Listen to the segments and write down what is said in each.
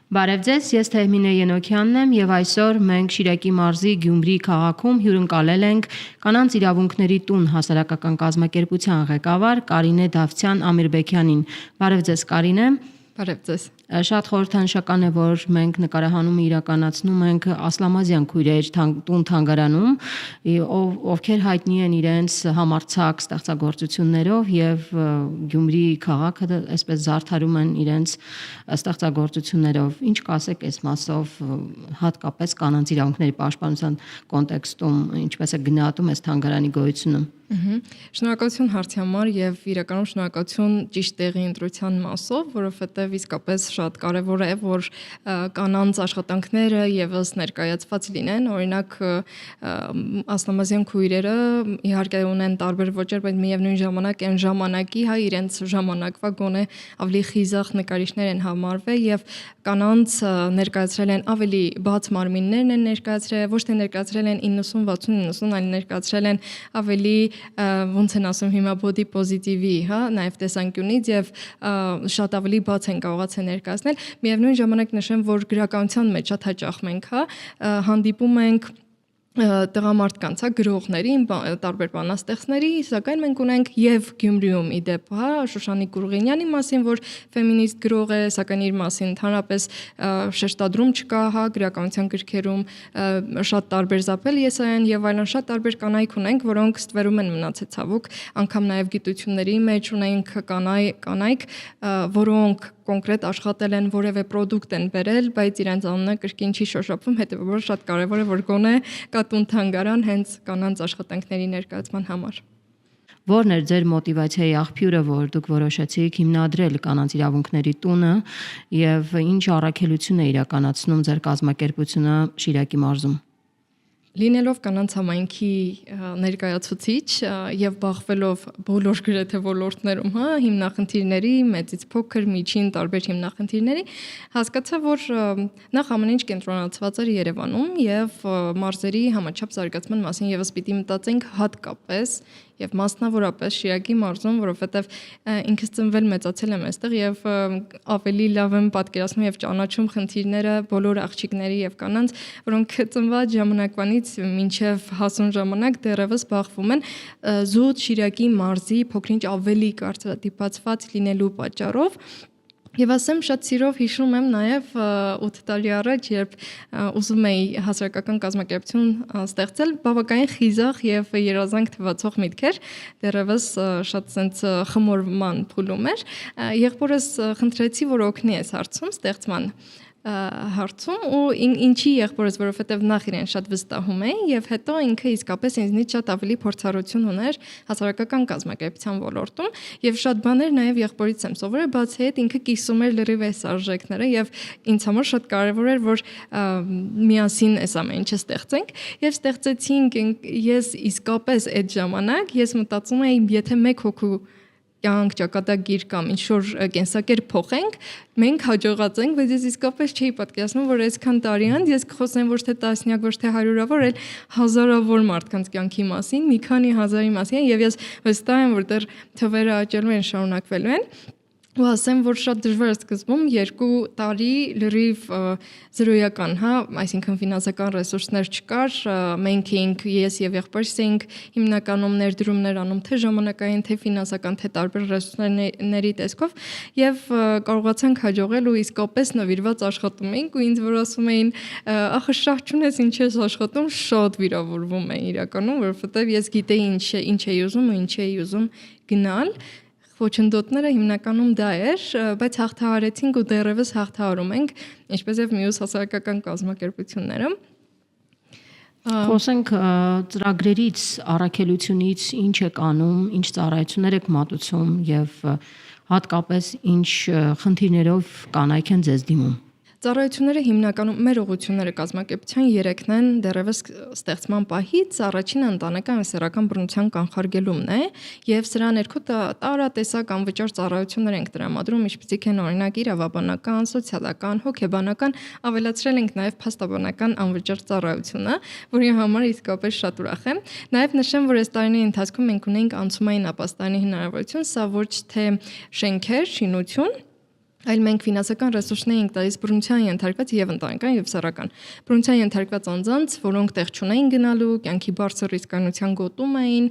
Բարև ձեզ, ես Թեհմինե Ենոքյանն եմ եւ այսօր մենք Շիրակի մարզի Գյումրի քաղաքում հյուրընկալել ենք Կանանց իրավունքների տուն հասարակական կազմակերպության ղեկավար Կարինե Դավթյան-Ամիրբեկյանին։ Բարև ձեզ, Կարինե։ Բարև ձեզ։ Շատ խորհրդանշական է, որ մենք նկարահանումը իրականացնում ենք Ասլամազյան քույրեր տուն թանգարանում, ովքեր հայտնի են իրենց համարձակ ստեղծագործություններով եւ Գյումրի քաղաքը այսպես զարդարում են իրենց ստեղծագործություններով։ Ինչ կասեք այս մասով, հատկապես կանանց իրավունքների պաշտպանության կոնտեքստում, ինչպես է գնահատում այս թանգարանի գոյությունը։ Շնորհակալություն հարցի համար եւ իրականում շնորհակալություն ճիշտ տեղի ընտրության մասով, որովհետեւ իսկապես շատ կարեւոր է, որ կանանց աշխատանքները եւս ներկայացված լինեն, օրինակ ասլամազյան քույրերը իհարկե ունեն տարբեր ոճեր, բայց միևնույն ժամանակ այն ժամանակի իրենց ժամանակվա գոնե ավելի խիզախ նկարիչներ են համարվել եւ կանանց ներկայացրել են ավելի բաց մարմիններն են ներկայացրել, ոչ թե ներկայացրել են 90-60-90, այլ ներկայացրել են ավելի ոնց են ասում հիմա body positive-ի, նաև տեսանկյունից եւ շատ ավելի բաց են կարողացել ներկայացնել։ Միևնույն ժամանակ նշեմ, որ գրականության մեջ շատ հաճախ մենք հանդիպում ենք տղամարդկանց, գրողների, տարբեր բանաստեղծների, սակայն մենք ունենք եւ Գյումրիում իդեպ, Շուշանիկ Կուրղինյանի մասին, որ ֆեմինիստ գրող է, սակայն իր մասին ընդհանրապես շեշտադրում չկա, գրականության գրքերում շատ տարբեր զապել եսային եւ այլն շատ տարբեր կանայք ունենք, որոնք ստվերում են մնացել ցավոք, անգամ նաեւ գիտությունների մեջ ունենք կանայք, որոնք կոնկրետ աշխատել են որևէ պրոդուկտ են բերել, բայց իրենց անունը կրկին չի շոշափում, հետեւաբար շատ կարեւոր է, որ գոնե կա տուն թանգարան հենց կանանց աշխատանքների ներկայացման համար։ Որն էր ձեր մոտիվացիայի աղբյուրը, որ դուք որոշեցիք հիմնադրել կանանց իրավունքների տունը եւ ինչ առաքելություն է իրականացնում ձեր կազմակերպությունը Շիրակի մարզում։ Լինելով կանանց համայնքի ներկայացուցիչ եւ բախվելով բոլոր գրեթե ոլորտներում, հիմնախնդիրների, մեծից փոքր, միջին, տարբեր հիմնախնդիրների, հասկացա, որ նախ ամեն ինչ կենտրոնացված էր Երևանում եւ մարզերի համաչափ զարգացման մասին եւս պիտի մտածենք հատկապես եւ մասնավորապես Շիրակի մարզում, որովհետեւ ինքս ծնվել մեծացել եմ այստեղ եւ ավելի լավ եմ պատկերացնում եւ ճանաչում խնդիրները բոլոր աղջիկների եւ կանանց, որոնք ծնված ժամանակվանից մինչև հասուն ժամանակ դեռևս բախվում են զուտ Շիրակի մարզի փոքրինչ ավելի կարծրատիպացված լինելու պատճառով։ Եվ ասեմ շատ սիրով հիշում եմ նաև 8 տարի առաջ, երբ ուզում էի հասարակական կազմակերպություն ստեղծել, բավականին խիզախ եւ երազանք թվացող միտքեր, դեռևս շատ sense խմորման փուլում էր։ Եղբորս խնդրեցի, որ օգնի այս հարցում ստեղծման հարցում ու ինչի եղբորս, որովհետև նախ իրեն շատ վստահում էի եւ հետո ինքը իսկապես ինձնից շատ ավելի փորձառություն ուներ հասարակական կազմակերպության ոլորտում եւ շատ բաներ նաեւ եղբորից եմ սովորել, բացի այդ ինքը կիսում էր լրիվ այս արժեքները եւ ինձ համար շատ կարեւոր էր, որ միասին այս ամեն ինչը ստեղծենք եւ ստեղծեցինք ես իսկապես այդ ժամանակ ես մտածում էի, եթե մեկ հոգու կյանք, ճակատագիր կամ ինչ-որ կենսակերպ փոխենք, մենք հաջողացենք, բայց ես իսկապես չէի պատկերացնում, որ այսքան տարի անց ես կխոսեմ ոչ թե տասնյակ, ոչ թե հարյուրավոր, այլ հազարավոր մարդկանց կյանքի մասին, մի քանի հազարի մասին, եւ ես վստահ եմ, որ դեռ թվերը աճելու են, շարունակվելու են։ Ու ասեմ, որ շատ դժվար է սկզբում 2 տարի լրիվ զրոյական, այսինքն ֆինանսական ռեսուրսներ չկար, մենք էինք ես եւ եղբայրս էինք հիմնականում ներդրումներ անում թե ժամանակային, թե ֆինանսական, թե տարբեր ռեսուրսների տեսքով եւ կարողացանք հաջողել ու իսկապես նվիրված աշխատում էինք ու ինձ որ ասում էին, ախը շատ չունես, ինչ ես աշխատում, շատ վիրավորվում էի իրականում, որովհետեւ ես գիտեի ինչ էի ուզում ու ինչ էի ուզում գնալ։ Խոչընդոտները հիմնականում դա էր, բայց հաղթահարեցինք ու դեռևս հաղթահարում ենք, ինչպես եւ մյուս հասարակական կազմակերպությունները։ Խոսենք ծրագրերից, առաքելությունից, ինչ եք անում, ինչ ծառայություններ եք մատուցում եւ հատկապես ինչ խնդիրներով կանայք են ձեզ դիմում։ Ծառայությունները հիմնականում մեր ուղղությունները կազմակերպության 3-ն են դեռևս ստեղծման պահից, առաջինը ընտանեկան սեռական բռնության կանխարգելումն է եւ սրա ներքո տարատեսակ անվճար ծառայություններ ենք տրամադրում, ինչպիսիք են օրինակ իրավաբանական, սոցիալական, հոգեբանական, ավելացրել ենք նաեւ փաստաբանական անվճար ծառայությունը, որի համար իսկապես շատ ուրախ եմ։ Նաեւ նշեմ, որ այս տարիների ընթացքում մենք ունենք անցումային ապաստանի հնարավորություն, սա ոչ թե շենքեր, շինություն, այլ մենք ֆինանսական ռեսուրսներ ենք տալիս բռնության ենթարկված եւ ընտանեկան եւ սեռական։ Բռնության ենթարկված անձանց, որոնք տեղ չունեին գնալու, կյանքի բարձր ռիսկանության գոտում էին,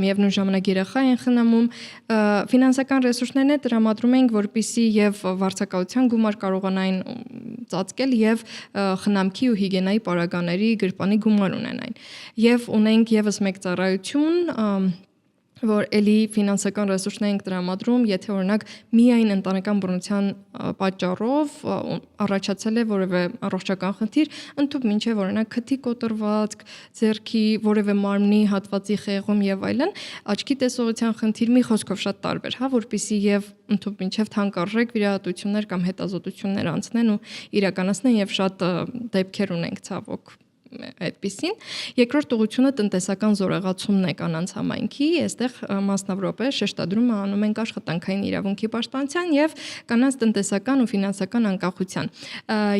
միևնույն ժամանակ երեխա են խնամում, ֆինանսական ռեսուրսներն տրամադրում ենք, որպեսզի եւ վարձակալության գումար կարողանային ծածկել եւ խնամքի ու հիգիենայի պարագաների գրպանի գումար ունենային։ Եվ ունենք եւս մեկ ծառայություն, որ էլի ֆինանսական ռեսուրսներ ենք տրամադրում, եթե օրինակ միայն ընտանեկան բռնության պատճառով առաջացել է որևէ առողջական խնդիր, ընդհանուր մինչև օրինակ քթի կոտրվածք, ձեռքի որևէ մարմնի հատվածի խեղում եւ այլն, աչքի տեսողության խնդիր, մի խոսքով շատ տարբեր, հա, որպեսզի եւ ընդհանուր մինչև թանկարժեք վիրահատություններ կամ հետազոտություններ անցնեն ու իրականացնեն եւ շատ դեպքեր ունենք ցավոք այդպիսին։ Երկրորդ ուղղությունը տնտեսական զորեղացումն է կանանց համայնքի, այստեղ մասնավորապես շեշտադրումը անում ենք աշխատանքային իրավունքի պաշտպանության եւ կանանց տնտեսական ու ֆինանսական անկախության։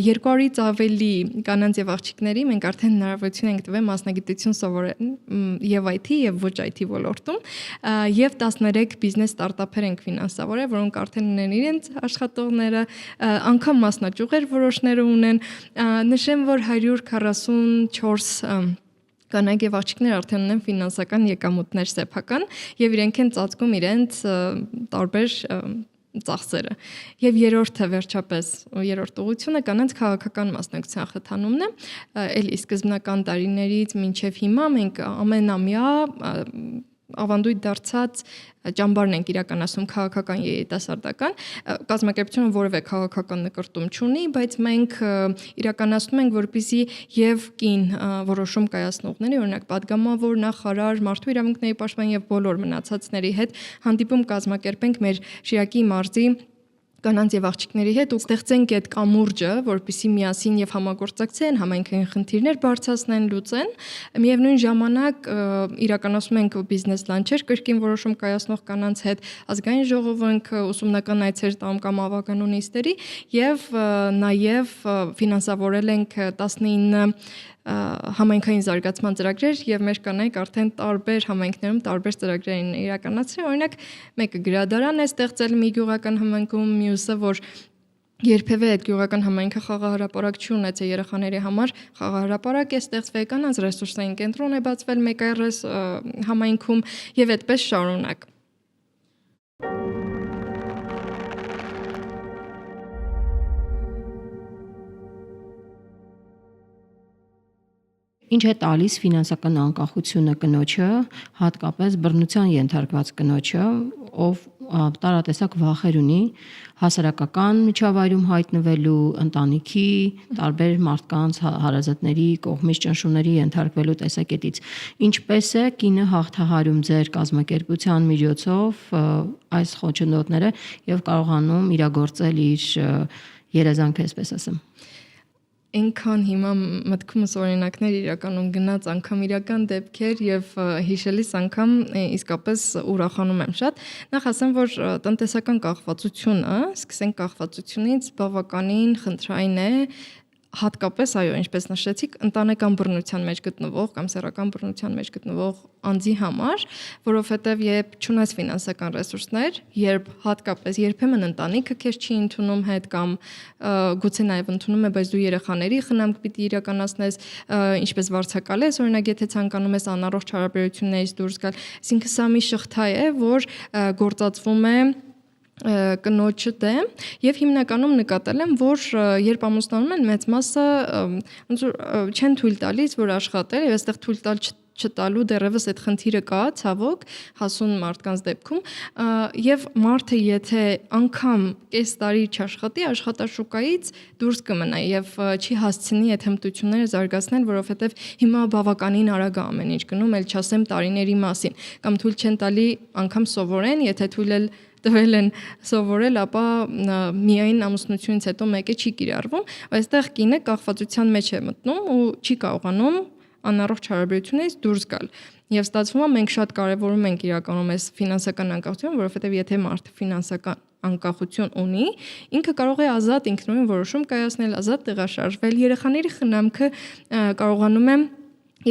200-ից ավելի կանանց եւ աղջիկների մենք արդեն հնարավորություն ենք տվել մասնագիտություն սովորել եւ IT եւ ոչ IT ոլորտում եւ 13 բիզնես ստարտափեր ենք ֆինանսավորել, որոնք արդեն ունեն իրենց աշխատողները, անգամ մասնաճյուղեր որոշները ունեն։ Նշեմ, որ 144 կանայք եւ աղջիկներ արդեն ունեն ֆինանսական եկամուտներ սեփական եւ իրենք են ծածկում իրենց տարբեր ծախսերը։ Եվ երրորդը վերջապես երրորդ ուղղությունը կանանց քաղաքական մասնակցության խթանումն է։ Էլի սկզբնական տարիներից մինչև հիմա մենք ամենամյա ավանդույթ դարձած ճամբարն ենք իրականացնում քաղաքական երիտասարդական կազմակերպությունը որևէ քաղաքական նկրտում չունի, բայց մենք իրականացնում ենք որպեսզի եւ կին որոշում կայացնողների, օրինակ падգամավոր, նախարար, մարդու իրավունքների պաշտպան եւ բոլոր մնացածների հետ հանդիպում կազմակերպենք մեր Շիրակի մարզի կանանց եւ աղջիկների հետ ու ստեղծենք այդ կամուրջը, որպեսզի միասին եւ համագործակցեն, համայնքային խնդիրներ բարձրացնեն, լուծեն։ Միևնույն ժամանակ իրականացնում ենք բիզնես լանչեր, կրկին որոշում կայացնող կանանց հետ, ազգային ժողով ենք ուսումնական այցեր տամ կամ ավականու նիստերի եւ նաեւ ֆինանսավորել ենք 19 համայնքային զարգացման ծրագրեր եւ մեր կանայք արդեն տարբեր համայնքներում տարբեր ծրագրեր են իրականացրել, օրինակ մեկը գրադարան է ստեղծել մի գյուղական համայնքում, մյուսը որ երբևէ այդ գյուղական համայնքը խաղահրապարակ չի ունեցել երեխաների համար, խաղահրապարակ է ստեղծվել, կանանց ռեսուրսային կենտրոն է բացվել մեկ այրս համայնքում եւ այդպես շարունակ։ Ինչ է տալիս ֆինանսական անկախությունը կնոջը, հատկապես բռնության ենթարկված կնոջը, ով տարատեսակ վախեր ունի հասարակական միջավայրում հայտնվելու, ընտանիքի, տարբեր մարդկանց, հարազատների կողմից ճնշումների ենթարկվելու տեսակետից։ Ինչպես է կինը հաղթահարում ձեր կազմակերպության միջոցով այս խոչընդոտները եւ կարողանում իրագործել իր երազանքը, այսպես ասեմ։ Այնքան հիմա մտքումս օրինակներ իրականում գնաց անգամ իրական դեպքեր եւ հիշելիս անգամ իսկապես ուրախանում եմ շատ։ Նախ ասեմ, որ տնտեսական կախվածությունը, սկսենք կախվածությունից, բավականին խնդրային է, հատկապես այո, ինչպես նշեցիք, ընտանեկան բռնության մեջ գտնվող կամ սեռական բռնության մեջ գտնվող անձի համար, որովհետև երբ չունես ֆինանսական ռեսուրսներ, երբ հատկապես երբեմն ընտանիքը քեզ չի ընդունում հետ կամ գուցե նաև ընդունում է, բայց դու երեխաների խնամք պիտի իրականացնես, ինչպես վարձակալես, օրինակ եթե ցանկանում ես անառողջ հարաբերություններից դուրս գալ, այսինքն սա մի շղթա է, որ գործածվում է կնոջը դեմ եւ հիմնականում նկատել եմ, որ երբ ամուսնանում են մեծ մասը ոնց որ չեն թույլ տալիս, որ աշխատել եւ այստեղ թույլ տալ չտալու դեռևս այդ խնդիրը կա, ցավոք, հասուն մարդկանց դեպքում եւ մարդը եթե անգամ կես տարի չաշխատի, աշխատաշուկայից դուրս կմնա եւ չի հասցնի այդ հմտությունները զարգացնել, որովհետեւ հիմա բավականին արագ է ամեն ինչ գնում, ել չասեմ տարիների մասին, կամ թույլ չեն տալի անգամ սովորեն, եթե թույլ էլ տվել են սովորել, ապա միայն ամուսնությունից հետո մեկը չի կիրառվում, այստեղ կինը կախվածության մեջ է մտնում ու չի կարողանում անառողջ հարաբերություններից դուրս գալ։ Եվ ստացվում է մենք շատ կարևորում ենք իրականում այս ֆինանսական անկախությունը, որովհետև եթե մարդը ֆինանսական անկախություն ունի, ինքը կարող է ազատ ինքնուրույն որոշում կայացնել, ազատ տեղաշարժվել, երեխաների խնամքը կարողանում է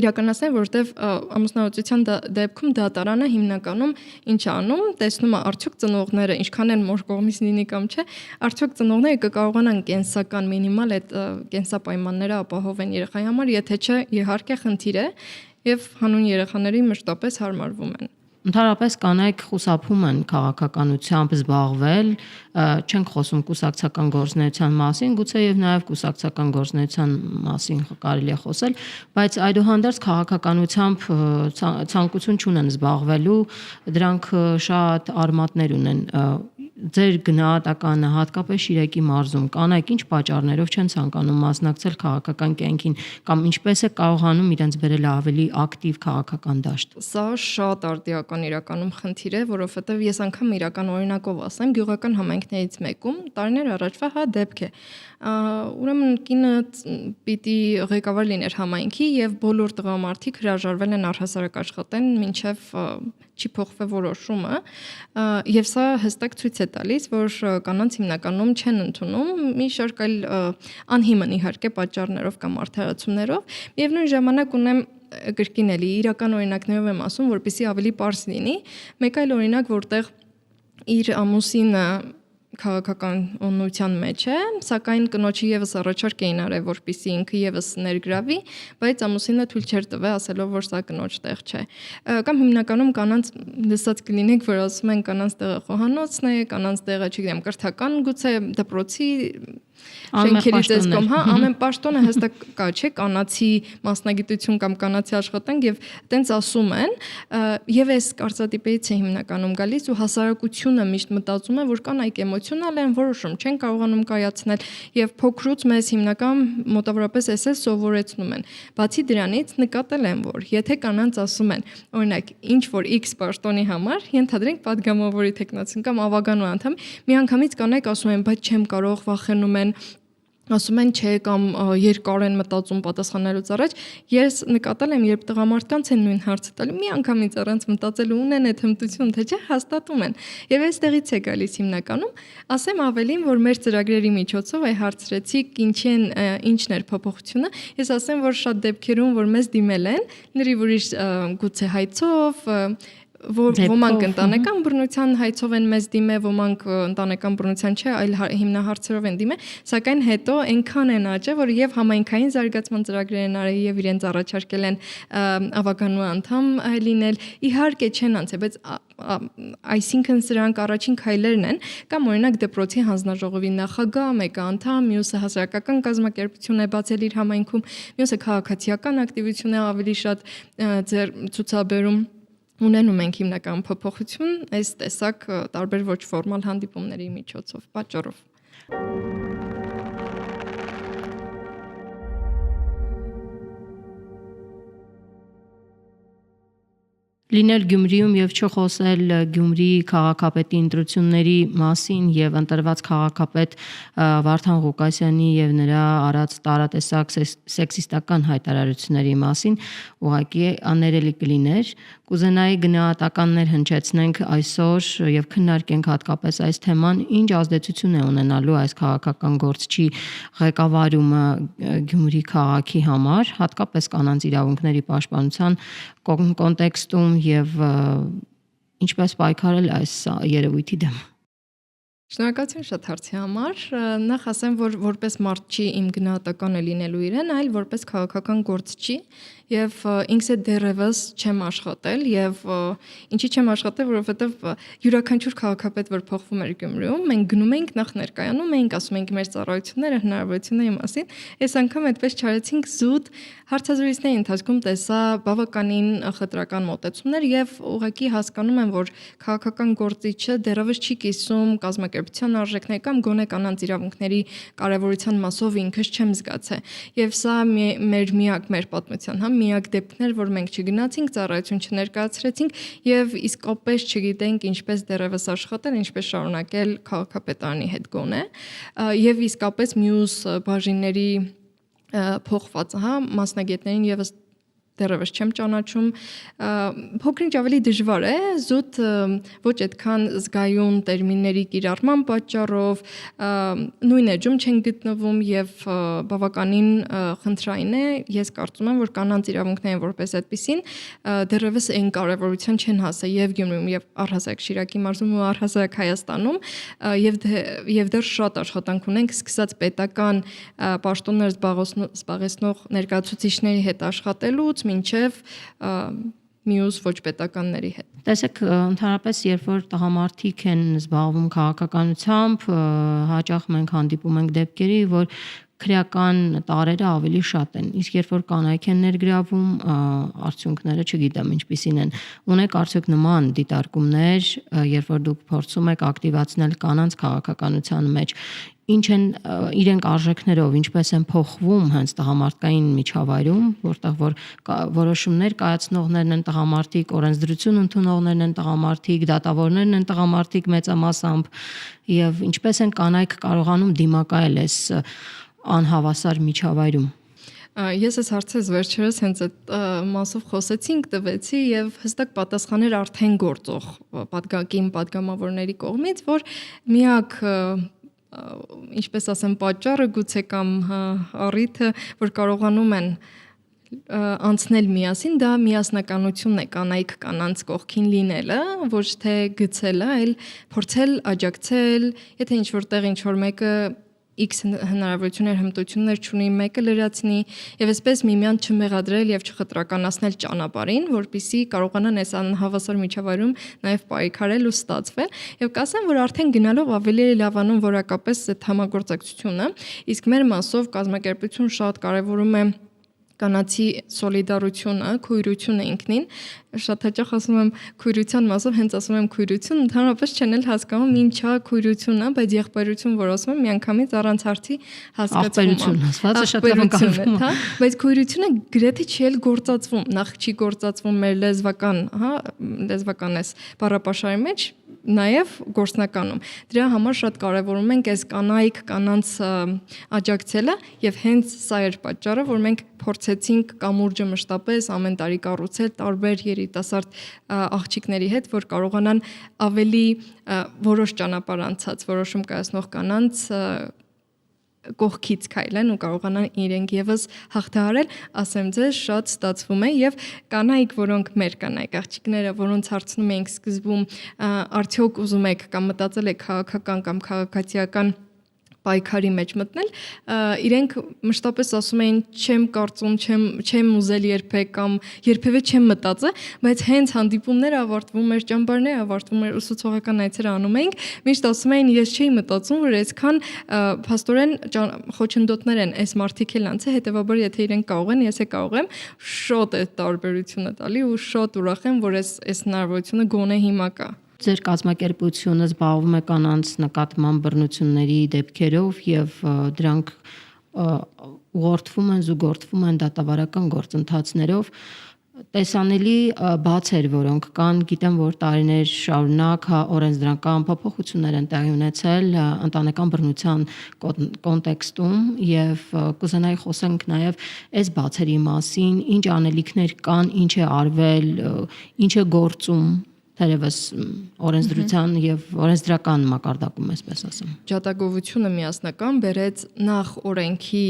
իրականացնել, որտեվ ամուսնալուծության դեպքում դատարանը հիմնականում ինչ անում, տեսնում է արդյոք ծնողները ինչքան են մոր կողմից լինի կամ չէ, արդյոք ծնողները կկարողանան կենսական մինիմալ այդ կենսապայմանները ապահովեն երեխայի համար, եթե չէ, իհարկե խնդիր է եւ հանուն երեխաների մշտապես հարմարվում են։ Ընդհանրապես կանայք խուսափում են քաղաքականությամբ զբաղվել, չենք խոսում կուսակցական գործունեության մասին, գուցե եւ նաեւ կուսակցական գործունեության մասին կարելի է խոսել, բայց այդուհանդերձ քաղաքականությամբ ցանկություն չունեն զբաղվելու, դրանք շատ արմատներ ունեն։ Ձեր գնահատականը հատկապես Շիրակի մարզում կանայք ինչ պատճառներով չեն ցանկանում մասնակցել քաղաքական կյանքին կամ ինչպես է կարողանում իրենց բերել ավելի ակտիվ քաղաքական դաշտ։ Սա շատ արդիական իրականում խնդիր է, որովհետև ես անգամ իրական օրինակով ասեմ, գյուղական համայնքներից մեկում տարիներ առաջվա դեպք է։ Ուրեմն կինը պիտի ղեկավար լիներ համայնքի եւ բոլոր տղամարդիկ հրաժարվել են առհասարակ աշխատեն մինչեւ չի փոխվի որոշումը եւ սա հստակ ցույց է տալիս, որ կանանց հիմնականում չեն ընդունում մի շարք այլ անհիմն իհարկե պատճառներով կամ արդարացումներով։ Միևնույն ժամանակ ունեմ կրկին էլի իրական օրինակներով եմ ասում, որպեսզի ավելի པարզ լինի։ Մեկ այլ օրինակ, որտեղ իր ամուսինը քաղաքականության մեջ է, սակայն կնոջը եւս առաջարկ էին արել, որպեսզի ինքը եւս ներգրավի, բայց ամուսինը թույլ չէր տվել, ասելով, որ սա կնոջ տեղ չէ։ Կամ հիմնականում կանանց լսած կլինենք, որ ասում են կանանց տեղը խոհանոցն է, կանանց տեղը, չգիտեմ, կրթական գուցե դպրոցի շենքերի տեսքով, ամեն պաշտոնը հստակ կա, չէ, կանացի մասնագիտություն կամ կանացի աշխատանք եւ տենց ասում են, եւ այս կարծրատիպերից է հիմնականում գալիս ու հասարակությունը միշտ մտածում է, որ կանայք էմոցիոնալ են, որոշում չեն կարողանում կայացնել եւ փոքրուց մեզ հիմնական մոտավորապես էսել սովորեցնում են։ Բացի դրանից նկատել եմ, որ եթե կանանց ասում են, օրինակ, ինչ որ X պաշտոնի համար, ենթադրենք падգամավորի տեխնացին կամ ավագանու անդամ, միանգամից կանայք ասում են, բայց չեմ կարող, վախենում են, ասում են չէ կամ երկար են մտածում պատասխանելուց առաջ, ես նկատել եմ, երբ տղամարդկանց են նույն հարցը տալու, միանգամից առանց մտածելու ունեն այդ հմտություն, թե չէ, հաստատում են։ Եվ այստեղից է գալիս հիմնականում, ասեմ ավելին, որ մեր ծրագրերի միջոցով այ հարցրեցիք ինչն էր փոփոխությունը, ես ասեմ, որ շատ դեպքերում, որ մեզ դիմել են, լրիվ ուրիշ գուցե հայցով, ոմանք ընտանեկան բռնության հայցով են մեզ դիմե, ոմանք ընտանեկան բռնության չէ, այլ հիմնահարցերով են դիմե, սակայն հետո այնքան են աճել, որ եւ համայնքային զարգացման ծրագրեր են արել եւ իրենց առաջարկել են ավականու անդամ լինել, իհարկե չեն անցել, բայց այսինքն սրանք առաջին քայլերն են, կամ օրինակ դպրոցի հանձնաժողովի նախագահ, մեկը անդամ, մյուսը հասարակական կազմակերպություն է բացել իր համայնքում, մյուսը քաղաքացիական ակտիվություն է ավելի շատ ցուցաբերում ունենում ենք հիմնական փոփոխություն այս տեսակ տարբեր ոչ ֆորմալ հանդիպումների միջոցով, պատճառով։ Լինել Գյումրիում եւ չխոսել Գյումրիի քաղաքապետի ընտրությունների մասին եւ ընտրված քաղաքապետ Վարդան Ղուկասյանի եւ նրա արած տարատեսակ սեքսիստական հայտարարությունների մասին ուղղակի աներելի կլիներ։ Կուզենայի գնահատականներ հնչեցնենք այսօր եւ քննարկենք հատկապես այս թեման, ինչ ազդեցություն է ունենալու այս քաղաքական գործչի ղեկավարումը Գյումրի քաղաքի համար, հատկապես կանանց իրավունքների պաշտպանության կոնտեքստում եւ ինչպես պայքարել այս երևույթի դեմ։ Շնորհակալություն շատ հարցի համար։ Նախ ասեմ, որ որպես մարդչի իմ գնահատականը լինելու իրեն, այլ որպես քաղաքական գործչի եւ ինքս է դեռևս չեմ աշխատել եւ ինչի չեմ աշխատել, որովհետեւ յուրաքանչյուր քաղաքապետ, որ փոխվում էր Գյումրիում, մենք գնում էինք նախ ներկայանում էինք, ասում էինք մեր ծառայությունները, հնարավորությունների մասին։ Այս անգամ այդպես չարեցինք զուտ հարցազրույցների ընթացքում տեսա բավականին խտրական մոտեցումներ եւ ուղղակի հասկանում եմ, որ քաղաքական գործիչը դեռևս չի կիսում կազմակերպության արժեքներ կամ գոնե կանանց իրավունքների կարեւորության մասով ինքս չեմ զգացել։ Եվ սա մեր պատմության միակ դեպքն էր, որ մենք չգնացինք, ծառայություն չներկայացրեցինք եւ իսկապես չգիտենք ինչպես դեռևս աշխատել, ինչպես շարունակել քաղաքապետարանի հետ գոնե եւ իսկապես մյուս բաժինների փոխված, մասնագետներին եւս դեռևս չեմ ճանաչում, փոքրինչ ավելի դժվար է, զուտ ոչ այդքան զգայուն տերմինների կիրառման պատճառով, նույն էջում չեն գտնվում եւ բավականին խնդրային է, ես կարծում եմ, որ կանանց իրավունքներին որպես այդպեսին դեռևս այն կարևորության չեն հասել եւ Գյումրիում եւ առհասարակ Շիրակի մարզում ու առհասարակ Հայաստանում եւ դեռ շատ աշխատանք ունենք, սկսած պետական պաշտոններ զբաղեցնող ներկայացուցիչների հետ աշխատելուց մինչև մյուս ոչ պետականների հետ։ Տեսեք, ընդհանրապես, երբ որ տղամարդիկ են զբաղվում քաղաքականությամբ, հաճախ մենք հանդիպում ենք դեպքերի, որ քրեական տարերը ավելի շատ են, իսկ երբ որ կանայք են ներգրավում, արդյունքները չգիտեմ ինչպիսին են։ Ունեք արդյոք նման դիտարկումներ, երբ որ դուք փորձում եք ակտիվացնել կանանց քաղաքականության մեջ, ինչ են իրենք արժեքներով, ինչպես են փոխվում հենց տղամարդկային միջավայրում, որտեղ որ որոշումներ կայացնողներն են տղամարդիկ, օրենսդրություն ընդունողներն են տղամարդիկ, դատավորներն են տղամարդիկ մեծամասամբ, եւ ինչպես են կանայք կարողանում դիմակայել այս անհավասար միջավայրում։ Ես այս հարցից վերջերս հենց այդ մասով խոսեցինք, տվեցի եւ հստակ պատասխաններ արդեն գործող падգամավորների կողմից, որ միակ ինչպես ասեմ պատճառը գուցե կամ առիթը, որ կարողանում են անցնել միասին, դա միասնականությունն է կանայք կանանց կողքին լինելը, ոչ թե գցելը, այլ փորձել աջակցել, եթե ինչ-որ մեկը X հնարավորություններ, հմտություններ չունի, մեկը լրացնի եւ այսպես միմյանց չմեղադրել եւ չխտրականացնել ճանապարհին, որպիսի կարողանան այս անհավասար միջավայրում նաեւ պայքարել ու ստացվել եւ կասեմ, որ արդեն գնալով ավելի է լավանում որակապես այդ համագործակցությունը, իսկ մեր մասով կազմակերպություն շատ կարեւորում է կանացի սոլիդարությունը, քույրությունը ինքնին, շատ հաճախ ասում եմ քույրության մասով, հենց ասում եմ քույրություն, ընդհանրապես չեն էլ հասկանում ինչա քույրությունը, բայց եղբայրություն, որ ասում եմ, միանգամից առանց հարցի հասկացվում է։ Ասվածը շատ լավ ընկալվում է, բայց քույրությունը գրեթե չի էլ գործածվում, նախ չի գործածվում մեր լեզվական էս բառապաշարի մեջ, նաև գործնականում։ Դրա համար շատ կարևորում ենք այս կանանց աջակցելը եւ հենց սա էր պատճառը, որ մենք փորձեցինք կամուրջը մշտապես ամեն տարի կառուցել տարբեր երիտասարդ աղջիկների հետ, որ կարողանան ավելի որոշ ճանապարհ անցած որոշում կայացնող կանանց կողքից քայլեն ու կարողանան իրենք եւս հաղթահարել, ասեմ ձեզ, շատ ստացվում է եւ կանայք, որոնք մեր կանայք աղջիկները, որոնց հարցնում ենք սկզբում, արդյոք ուզում եք կամ մտածել եք քաղաքական կամ քաղաքացիական պայքարի մեջ մտնել, իրենք մշտապես ասում էին չեմ կարծում, չեմ ուզել երբեք կամ երբևէ չեմ մտածել, բայց հենց հանդիպումները ավարտվում էր, ճամբարները ավարտվում էր, ուսուցողական այցեր անում էինք, միշտ ասում էին ես չէի մտածում, որ այսքան փաստորեն խոչընդոտներ են այս մարդիկ էլ անցել, հետեւաբար եթե իրենք կարող են, ես է կարող եմ, շատ է տարբերությունը տալի ու շատ ուրախ եմ, որ այս հնարավորությունը գոնե հիմա կա։ Ձեր կազմակերպությունը զբաղվում է կանանց նկատմամբ բռնությունների դեպքերով եւ դրանք ուղղորդվում են, զուգորդվում են դատավարական գործընթացներով։ Տեսանելի բացեր, որոնք կան, գիտեմ, որ տարիներ շարունակ օրենսդրական փոփոխություններ են տեղի ունեցել ընտանեկան բռնության կոնտեքստում եւ կուզենայի խոսենք նաեւ այս բացերի մասին, ինչ անելիքներ կան, ինչ է արվել, ինչ է գործում թերևս օրենսդրության եւ օրենսդրական մակարդակում, այսպես ասեմ։ Ջատագովությունը միասնական բերեց նախ օրենքի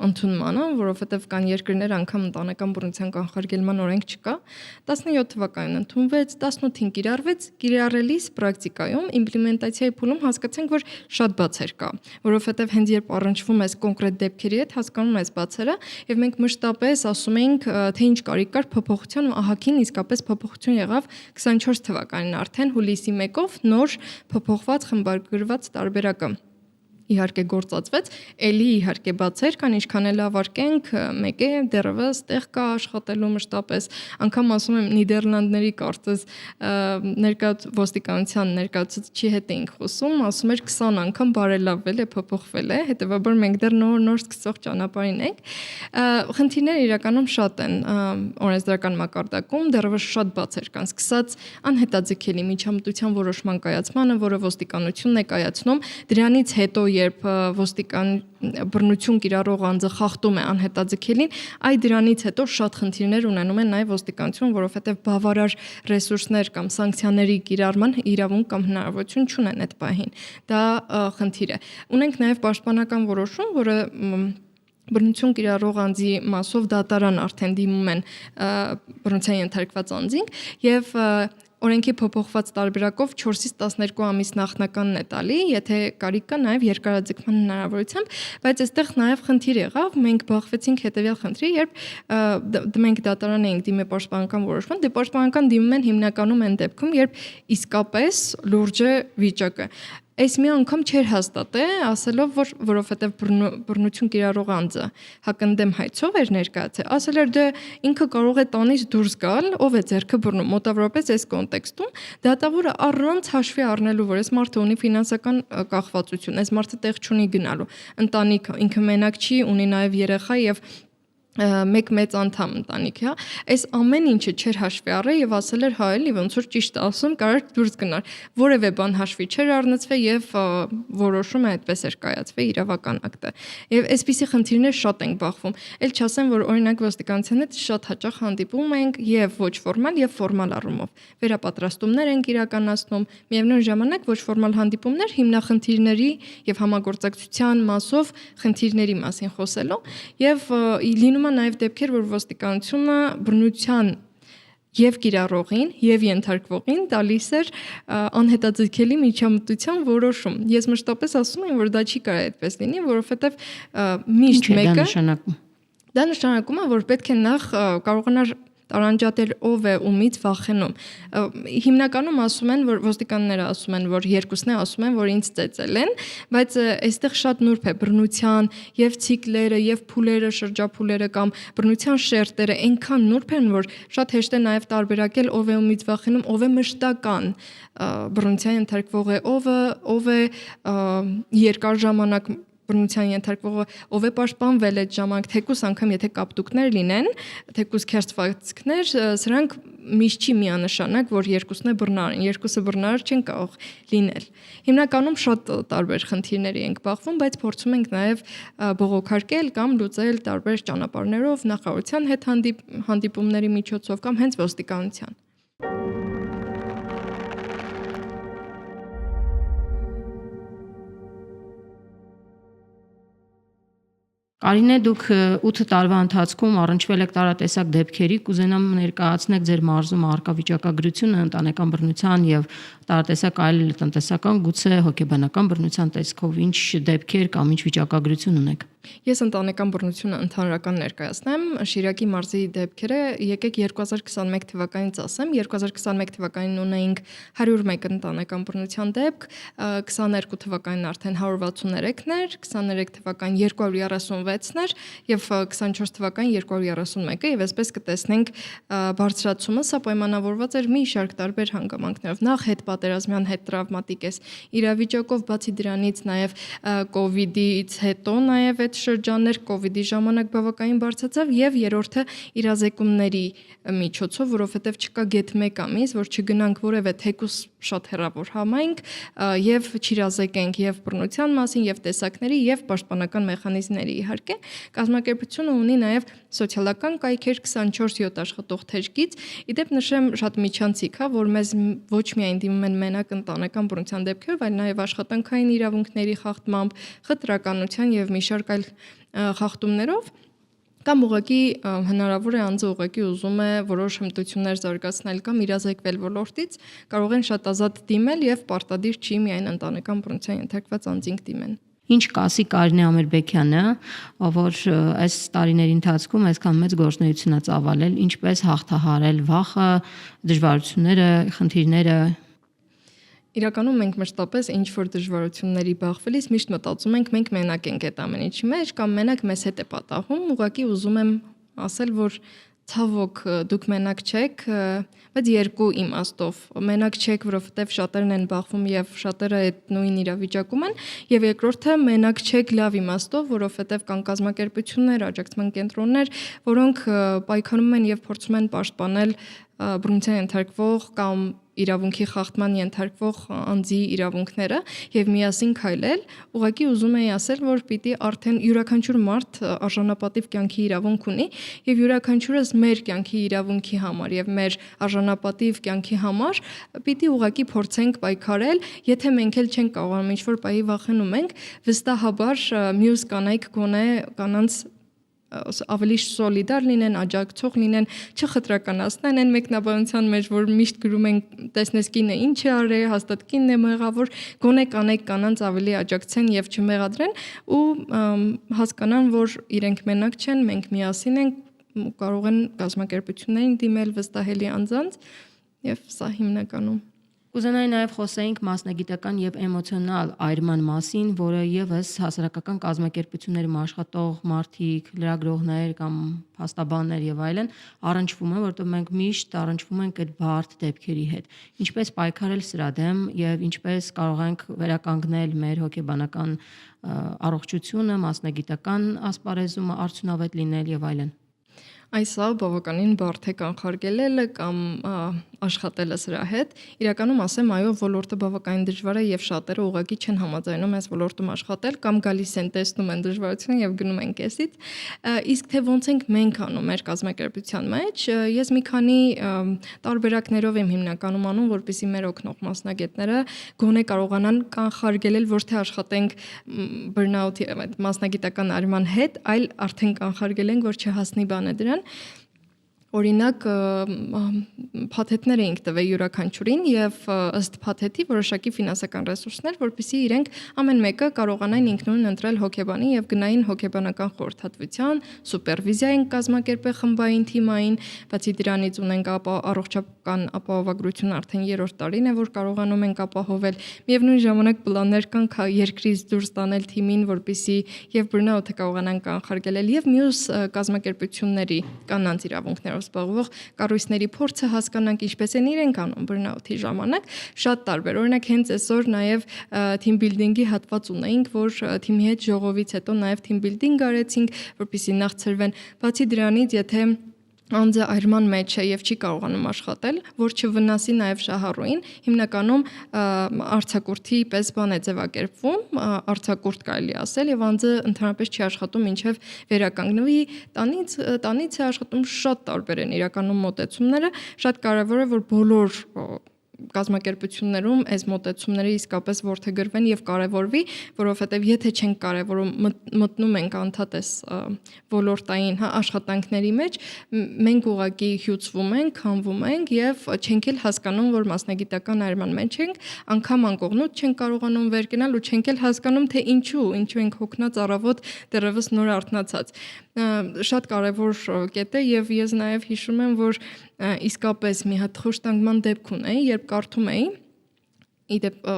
ընդունմանը, որովհետեւ կան երկրներ անգամ ընտանեկան բռնության կանխարգելման օրենք չկա, 17 թվականին ընդունվեց, 18-ին կիրառվեց, պրակտիկայում իմպլեմենտացիայի փուլում հասկացանք, որ շատ բացեր կա, որովհետեւ հենց երբ առնչվում ես կոնկրետ դեպքերի հետ, հասկանում ես բացերը եւ մենք մշտապես ասում ենք, թե ինչ կարիք կար փոփոխության ու ահագին իսկապես փոփոխություն եղավ 24 թվականին արդեն հուլիսի 1-ով նոր փոփոխված խմբագրված տարբերակը իհարկե գործածվեց, էլի իհարկե բացեր կան, ինչքան էլ ավարկենք, մեկ է դեռևս տեղ կա աշխատելու մշտապես, անգամ ասում եմ Նիդերլանդների կարծես ոստիկանության ներկայացուցիչի հետ էինք խոսում, ասում էր 20 անգամ բարելավվել է, փոփոխվել է, հետեւաբար մենք դեռ նոր սկսող ճանապարհին ենք։ Խնդիրները իրականում շատ են օրենսդրական մակարդակում, դեռևս շատ բացեր կան, սկսած անհետաձգելի միջամտության որոշման կայացմանը, որը ոստիկանությունն է կայացնում, դրանից հետո երբ ոստիկան բռնություն կիրառող անձը խախտում է անհետաձգելին, այ դրանից հետո շատ խնդիրներ ունենում են նաև ոստիկանություն, որովհետև բավարար ռեսուրսներ կամ սանկցիաների կիրառման իրավունք կամ հնարավորություն չունեն այդ պահին։ Դա խնդիր է։ Ունենք նաև պաշտպանական որոշում, որը բռնություն կիրառող անձի մասով դատարան արդեն դիմում են բռնության ենթարկված անձին եւ օրենքի փոփոխված տարբերակով 4-ից 12 ամիս նախնականն է տալի, եթե կարիք կա նաև երկարաձգման հնարավորությամբ, բայց այստեղ նաև խնդիր եղավ, մենք բախվեցինք հետևյալ խնդրի, երբ մենք դատարան էինք դիմել պաշտպանական որոշման, դե պաշտպանական դիմում են հիմնականում այն դեպքում, երբ իսկապես լուրջ է վիճակը։ Այս մի անգամ չէր հաստատել, ասելով, որ որովհետև բռնություն կիրառող անձը հակընդդեմ հայցով էր ներկայացել, ասել էր դե ինքը կարող է տանից դուրս գալ, ով է ձեռքը բռնում, մոտավորապես այս կոնտեքստում դատավորը առանց հաշվի առնելու, որ այս մարդը ունի ֆինանսական կախվածություն, այս մարդը տեղ չունի գնալու, ընտանիք, ինքը մենակ չի, ունի նաև երեխա եւ մեկ մեծ անդամ ընտանիքի, հա, այս ամեն ինչը չէր հաշվի առել եւ ասել էր հա էլի ոնց որ ճիշտ ասում, կարող դուրս գնար։ Որևէ բան հաշվի չէր առնցվել եւ որոշումը այդպես էր կայացվել իրավական ակտը։ Եվ այսպիսի խնդիրներ շատ ենք բախվում։ Էլ չասեմ, որ օրինակ ոստիկանության հետ շատ հաճախ հանդիպում ենք եւ ոչ ֆորմալ եւ ֆորմալ առումով։ Վերապատրաստումներ ենք իրականացնում, միևնույն ժամանակ ոչ ֆորմալ հանդիպումներ հիմնախնդիրների եւ համագործակցության մասով խնդիրների մասին խոսելու եւ լինում նաև դեպքեր, որ ոստիկանությունը բռնության եւ կիրառողին եւ ենթարկվողին տալիս էր անհետաձգելի միջամտության որոշում։ Ես մշտապես ասում եմ, որ դա չի կարող այդպես լինի, որովհետեւ միշտ մեկը դա նշանակում է, որ պետք է նախ կարողանար տարանջատել ով է ումից վախենում։ Հիմնականում ասում են, որ ոստիկանները ասում են, որ երկուսն է ասում են, որ ինձ ծեծել են, բայց այստեղ շատ նուրբ է բռնության եւ ցիկլերը եւ փուլերը, շրջափուլերը կամ բռնության շերտերը այնքան նուրբ են, որ շատ հեշտ է նաեւ տարբերակել ով է ումից վախենում, ով է մշտական բռնության ենթարկվողը, ով է երկար ժամանակ բռնության ենթարկվողը, ով է պաշտպանվել այդ ժամանակ, թեկուս անգամ եթե կապտուկներ լինեն, թեկուս քերծվածքներ, սրանք միշտ չի միանշանակ, որ երկուսն է բռնար են, երկուսը բռնար չեն կարող լինել։ Հիմնականում շատ տարբեր խնդիրների ենք բախվում, բայց փորձում ենք նաև բողոքարկել կամ լուծել տարբեր ճանապարհներով, նախարարության հետ հանդիպումների միջոցով կամ հենց ոստիկանության։ Կարինե, դուք 8 տարվա ընթացքում առնչվել եք տարատեսակ դեպքերի, կուզենամ ներկայացնեք ձեր մարզում առկա վիճակագրությունը ընտանեկան բռնության եւ տարատեսակ այլ տնտեսական, գուցե հոգեբանական բռնության տեսքով ինչ դեպքեր կամ ինչ վիճակագրություն ունեք։ Ես ընտանեկան բռնությունը ընդհանրական ներկայացնեմ, Շիրակի մարզի դեպքերը եկեք 2021 թվականից ասեմ, 2021 թվականին ունեինք 101 ընտանեկան բռնության դեպք, 22 թվականին արդեն 163-ն էր, 23 թվականին 236-ն էր եւ 24 թվականին 231-ը եւ այսպես կտեսնենք բարձրացումը, սա պայմանավորված էր մի շարք տարբեր հանգամանքներով, նախ հետ պատերազմյան հետ տրավմատիկ էս իրավիճակով, բացի դրանից նաեւ կոവിഡ്ից հետո նաեւ այդ շրջաններ կոവിഡ്ի ժամանակ բավականին բարձրացավ եւ երրորդը իրազեկումների միջոցով, որովհետեւ չկա գետ 1 ամիս, որ չգնանք որևէ թեկուս շատ հեռավոր համայնք եւ չիրազեկենք եւ բռնության մասին եւ տեսակների եւ պաշտպանական մեխանիզմների իհարկե կազմակերպությունը ունի նաեւ սոցիալական կայքեր 24/7 աշխատող թեժգից իդեպ նշեմ շատ միջանցիկ, հա, որ մեզ ոչ միայն դիմում են մենակ ընտանեկան բռնության դեպքերով, այլ նաեւ աշխատանքային իրավունքների խախտմամբ, խտրականության եւ մի շարք այլ խախտումներով կամ ուղղակի հնարավոր է անձը ուղղակի ուզում է որոշ հմտություններ զարգացնել կամ իրազեկվել ոլորտից, կարող են շատ ազատ դիմել եւ պարտադիր չի միայն ընտանեկան բռնության ենթարկված անձինք դիմեն։ Ինչ կասի Կարինե Ամիրբեկյանը, որ այս տարիների ընթացքում այսքան մեծ գործունեություն է ծավալել, ինչպես հաղթահարել վախը, դժվարությունները, խնդիրները։ Իրականում մենք մշտապես ինչ որ դժվարությունների բախվելիս միշտ մտածում ենք մենք մենակ ենք այդ ամեն ինչի մեջ կամ մենակ մեզ հետ է պատահում, ուղղակի ուզում եմ ասել, որ ցավոք դուք մենակ չեք, բայց երկու իմաստով։ Մենակ չեք, որովհետև շատերն են բախվում եւ շատերը այդ նույն իրավիճակում են, եւ երկրորդը մենակ չեք լավ իմաստով, որովհետև կան կազմակերպություններ, աջակցման կենտրոններ, որոնք պայքարում են եւ փորձում են պաշտպանել բռնության ենթարկվող կամ իրավունքի խախտման ենթարկվող անձի իրավունքները եւ միասին քայլել, ուղղակի ուզում եի ասել, որ պիտի արդեն յուրաքանչյուր մարդ արժանապատիվ կյանքի իրավունք ունի եւ յուրաքանչյուրս մեր կյանքի իրավունքի համար եւ մեր արժանապատիվ կյանքի համար պիտի ուղղակի փորձենք պայքարել, եթե մենք էլ չենք կարողանում ինչ-որ պահի վախենում ենք, վստահաբար մյուս կանայք գոնե կանանց ավելի սոլիդար լինեն, աջակցող լինեն, չխտրականացնեն այն մեկնաբանության մեջ, որ միշտ գրում են տեսնես կինը ինչ է արել, հաստատ կինն է մեղավոր, գոնե կանայք կանանց ավելի աջակցեն եւ չմեղադրեն ու հասկանան, որ իրենք մենակ չեն, մենք միասին ենք, կարող են կազմակերպություններին դիմել վստահելի անձանց եւ սա հիմնականում Կուզենայի նաև խոսեինք մասնագիտական եւ էմոցիոնալ այրման մասին, որը եւս հասարակական կազմակերպություններում աշխատող մարդիկ, լրագրողներ կամ փաստաբաններ եւ այլն առնչվում են, որտեղ մենք միշտ առնչվում ենք այդ բարդ դեպքերի հետ։ Ինչպես պայքարել սրա դեմ եւ ինչպես կարող ենք վերականգնել մեր հոգեբանական առողջությունը, մասնագիտական ասպարեզումը արդյունավետ լինել եւ այլն։ Այսա բավականին բարդ է կանխարգելելը կամ աշխատելը սրա հետ։ Իրականում ասեմ, այո, ոլորտը բավականին դժվար է եւ շատերը ուղղակի չեն համաձայնում այս ոլորտում աշխատել կամ գալիս են տեսնում են դժվարությունը եւ գնում են կեսից։ Իսկ թե ոնց ենք մենք անում մեր կազմակերպության մեջ, ես մի քանի տարբերակներով եմ հիմնականում անում, որպեսզի մեր օգնող մասնագետները գոնե կարողանան կանխարգելել ոչ թե աշխատենք բըրնաութի մասնագիտական արման հետ, այլ արդեն կանխարգելենք, որ չհասնի բանը դրան Օրինակ փաթեթներ էինք տվել յուրաքանչյուրին եւ ըստ փաթեթի որոշակի ֆինանսական ռեսուրսներ, որպեսզի իրենք ամեն մեկը կարողանային ինքնուրույն ընտրել հոգեբանի եւ գնային հոգեբանական խորհրդատվության, սուպերվիզիա են կազմակերպել խմբային թիմային, բացի դրանից ունենք առողջական ապահովագրություն արդեն 3-րդ տարին է, որ կարողանում ենք ապահովել։ Միևնույն ժամանակ պլաններ կան երկրից դուրս տանել թիմին, որպեսզի եւ բռնաութը կարողանան կանխարգելել եւ մյուս կազմակերպությունների կանանց իրավունքներով զբաղվող կառույցների փորձը հասկանանք ինչպես են իրենք անում բռնաութի ժամանակ շատ տարբեր օրինակ հենց այսօր նաև team building-ի հատված ունեինք որ թիմի հետ ժողովից հետո նաև team building արեցինք որպեսզի նախցրվեն բացի դրանից եթե անձը այրման մեջ է եւ չի կարողանում աշխատել, որ չվնասի նաեւ շահառուին, հիմնականում արձակուրդի պես բան է ձևակերպվում, արձակուրդ կարելի ասել եւ անձը ընդհանրապես չի աշխատում ինչեւ վերականգնվի, տանից է աշխատում շատ տարբեր են իրականում մոտեցումները, շատ կարեւոր է որ բոլոր կազմակերպություններում այս մոտեցումները իսկապես որդեգրվեն եւ կարեւորվի, որովհետեւ եթե չենք կարեւորում մտնում ենք անդադես ոլորտային աշխատանքների մեջ, մենք ուղղակի հյուծվում ենք, քանվում ենք եւ չենք էլ հասկանում, որ մասնագիտական այրման մեջ ենք, անգամ անկողնուց չենք կարողանում վեր կենալ ու չենք էլ հասկանում, թե ինչու ենք հոգնած առավոտ դեռևս նոր արթնացած։ Շատ կարեւոր կետ է եւ ես նաեւ հիշում եմ, որ իսկապես մի հատ խոշտանգման դեպք ունեի, երբ կարդում էի, իդեպ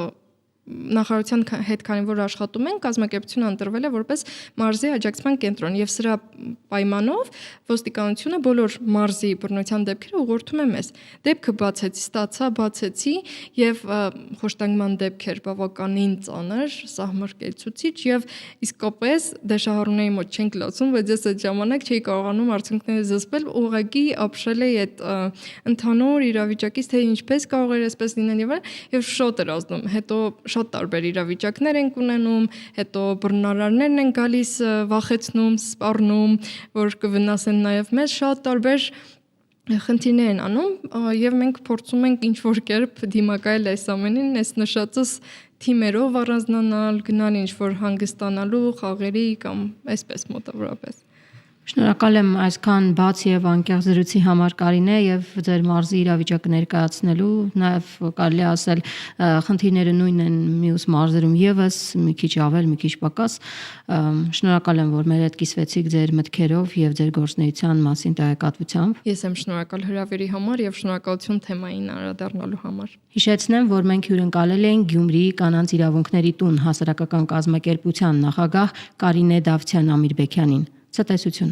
նախարարության հետ քանի որ աշխատում են, կազմակերպությունը ընտրվել է որպես մարզի աջակցման կենտրոն եւ սրա պայմանով ոստիկանությունը բոլոր մարզի բռնության դեպքերը ուղղորդում է մեզ։ Դեպքը բացեցի եւ խոշտանգման դեպքեր բավականին ծանր, սահմռկեցուցիչ եւ իսկապես դեշահարունների մոտ չենք լացում, բայց ես այդ ժամանակ չէի կարողանում արդյունքները զսպել, ուղղակի ապշել էի այդ ընդհանուր իրավիճակից, թե ինչպես կարող էր այսպես լինել եւ շատ էր ազդում։ Հետո շատ տարբեր իրավիճակներ ենք ունենում, հետո բռնարարներն են գալիս վախեցնում, սպառնում, որ կվնասեն նաև մեզ, շատ տարբեր խնդիրներ են անում եւ մենք փորձում ենք ինչ-որ կերպ դիմակայել այս ամենին, այս նշածս թիմերով առանձնանալ, գնալ ինչ-որ հանգստանալու, խաղերի կամ այսպես մոտավորապես։ Շնորհակալ եմ այսքան բաց եւ անկեղծ զրույցի համար Կարինե եւ ձեր մարզի իրավիճակը ներկայացնելու, նաեւ կարելի ասել խնդիրները նույնն են մյուս մարզերում եւս մի քիչ ավել, մի քիչ պակաս։ Շնորհակալ եմ, որ մեր հետ կիսվեցիք ձեր մտքերով եւ ձեր գործունեության մասին տեղեկատվությամբ։ Ես եմ շնորհակալ հրավերի համար եւ շնորհակալություն թեմային անդրադառնալու համար։ Հիշեցնեմ, որ մենք հյուրընկալել ենք Գյումրիի կանանց իրավունքների տուն հասարակական կազմակերպության նախագահ Կարինե Դավթյան Ամիրբեկյանին։ Ցտեսություն։